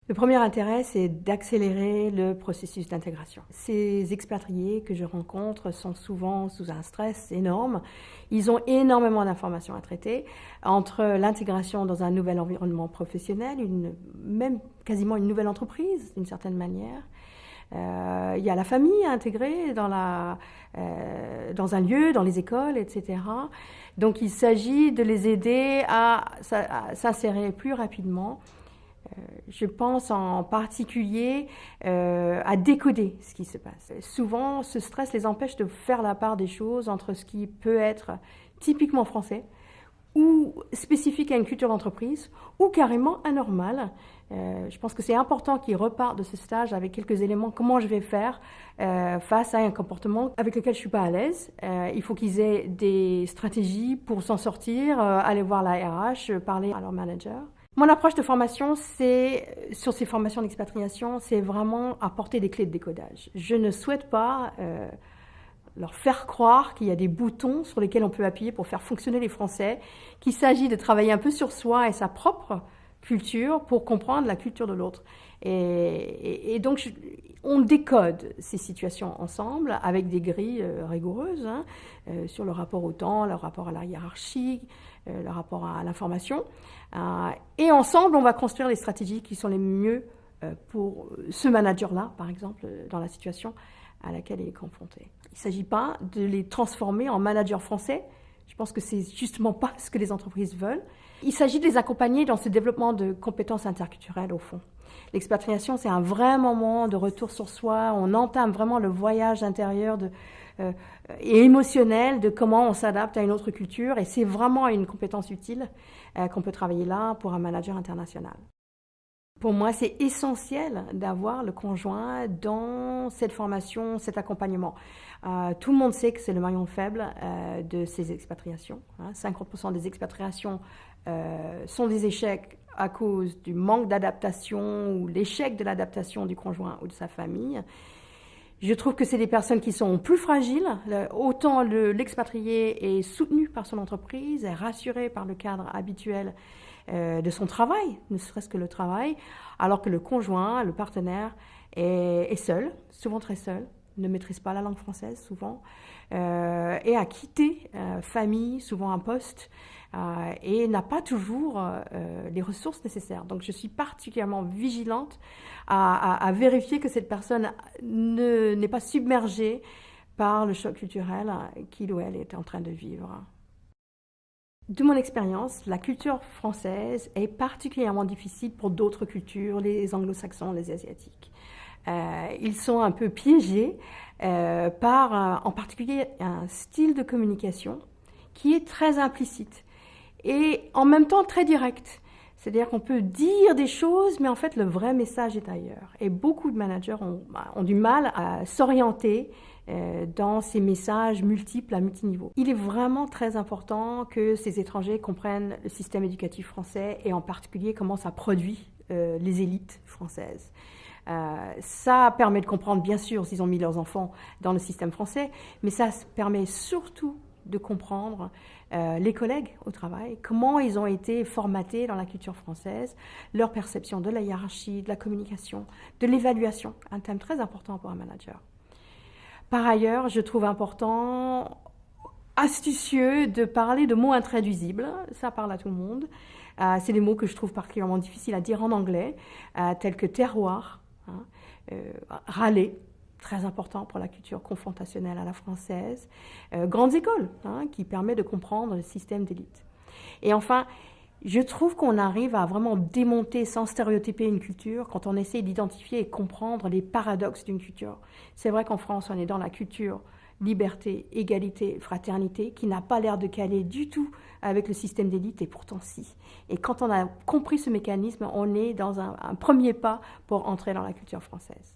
Le premier intérêt, c'est d'accélérer le processus d'intégration. Ces expatriés que je rencontre sont souvent sous un stress énorme. Ils ont énormément d'informations à traiter entre l'intégration dans un nouvel environnement professionnel, même quasiment une nouvelle entreprise d'une certaine manière. Il y a la famille à intégrer dans un lieu, dans les écoles, etc. Donc il s'agit de les aider à s'insérer plus rapidement. Je pense en particulier à décoder ce qui se passe. Souvent, ce stress les empêche de faire la part des choses entre ce qui peut être typiquement français ou spécifique à une culture d'entreprise ou carrément anormal. Je pense que c'est important qu'ils repartent de ce stage avec quelques éléments. Comment je vais faire face à un comportement avec lequel je ne suis pas à l'aise. Il faut qu'ils aient des stratégies pour s'en sortir, aller voir la RH, parler à leur manager. Mon approche de formation, sur ces formations d'expatriation, c'est vraiment apporter des clés de décodage. Je ne souhaite pas leur faire croire qu'il y a des boutons sur lesquels on peut appuyer pour faire fonctionner les Français, qu'il s'agit de travailler un peu sur soi et sa propre culture pour comprendre la culture de l'autre. Et donc, on décode ces situations ensemble avec des grilles rigoureuses sur le rapport au temps, le rapport à la hiérarchie, le rapport à l'information. Et ensemble, on va construire les stratégies qui sont les mieux pour ce manager-là, par exemple, dans la situation à laquelle il est confronté. Il ne s'agit pas de les transformer en managers français. Je pense que c'est justement pas ce que les entreprises veulent. Il s'agit de les accompagner dans ce développement de compétences interculturelles, au fond. L'expatriation, c'est un vrai moment de retour sur soi. On entame vraiment le voyage intérieur et émotionnel de comment on s'adapte à une autre culture. Et c'est vraiment une compétence utile qu'on peut travailler là pour un manager international. Pour moi, c'est essentiel d'avoir le conjoint dans cette formation, cet accompagnement. Tout le monde sait que c'est le maillon faible de ces expatriations. 50% des expatriations sont des échecs à cause du manque d'adaptation ou l'échec de l'adaptation du conjoint ou de sa famille. Je trouve que c'est des personnes qui sont plus fragiles. Autant l'expatrié est soutenu par son entreprise, est rassuré par le cadre habituel de son travail, ne serait-ce que le travail, alors que le conjoint, le partenaire, est seul, souvent très seul, ne maîtrise pas la langue française souvent, et a quitté famille, souvent un poste, et n'a pas toujours les ressources nécessaires. Donc je suis particulièrement vigilante à vérifier que cette personne n'est pas submergée par le choc culturel qu'il ou elle est en train de vivre. De mon expérience, la culture française est particulièrement difficile pour d'autres cultures, les anglo-saxons, les asiatiques. Ils sont un peu piégés par, en particulier, un style de communication qui est très implicite et en même temps très direct. C'est-à-dire qu'on peut dire des choses, mais en fait, le vrai message est ailleurs. Et beaucoup de managers ont du mal à s'orienter dans ces messages multiples à multiniveaux. Il est vraiment très important que ces étrangers comprennent le système éducatif français et en particulier comment ça produit les élites françaises. Ça permet de comprendre, bien sûr, s'ils ont mis leurs enfants dans le système français, mais ça permet surtout de comprendre les collègues au travail, comment ils ont été formatés dans la culture française, leur perception de la hiérarchie, de la communication, de l'évaluation, un thème très important pour un manager. Par ailleurs, je trouve important, astucieux, de parler de mots intraduisibles. Ça parle à tout le monde. C'est des mots que je trouve particulièrement difficiles à dire en anglais, tels que terroir, râler, très important pour la culture confrontationnelle à la française, grandes écoles, qui permet de comprendre le système d'élite. Et enfin, je trouve qu'on arrive à vraiment démonter sans stéréotyper une culture quand on essaie d'identifier et comprendre les paradoxes d'une culture. C'est vrai qu'en France, on est dans la culture liberté, égalité, fraternité, qui n'a pas l'air de caler du tout avec le système d'élite, et pourtant si. Et quand on a compris ce mécanisme, on est dans un premier pas pour entrer dans la culture française.